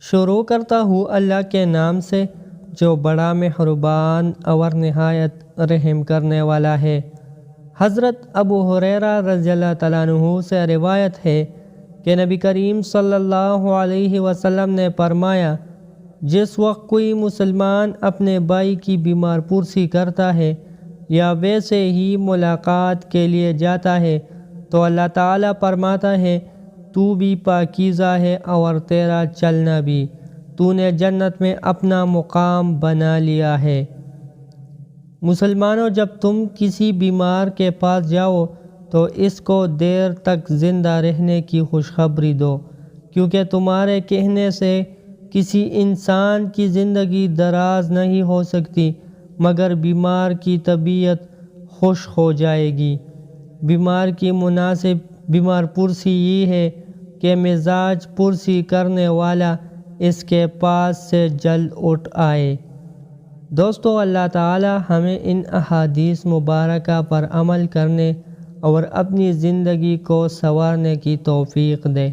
شروع کرتا ہوں اللہ کے نام سے جو بڑا مہربان اور نہایت رحم کرنے والا ہے۔ حضرت ابو ہریرہ رضی اللہ تعالیٰ عنہ سے روایت ہے کہ نبی کریم صلی اللہ علیہ وسلم نے فرمایا، جس وقت کوئی مسلمان اپنے بھائی کی بیمار پرسی کرتا ہے یا ویسے ہی ملاقات کے لیے جاتا ہے تو اللہ تعالیٰ فرماتا ہے، تو بھی پاکیزہ ہے اور تیرا چلنا بھی، تو نے جنت میں اپنا مقام بنا لیا ہے۔ مسلمانوں، جب تم کسی بیمار کے پاس جاؤ تو اس کو دیر تک زندہ رہنے کی خوشخبری دو، کیونکہ تمہارے کہنے سے کسی انسان کی زندگی دراز نہیں ہو سکتی مگر بیمار کی طبیعت خوش ہو جائے گی۔ بیمار کی مناسب بیمار پرسی یہ ہے کہ مزاج پرسی کرنے والا اس کے پاس سے جلد اٹھ آئے۔ دوستو، اللہ تعالی ہمیں ان احادیث مبارکہ پر عمل کرنے اور اپنی زندگی کو سنوارنے کی توفیق دے۔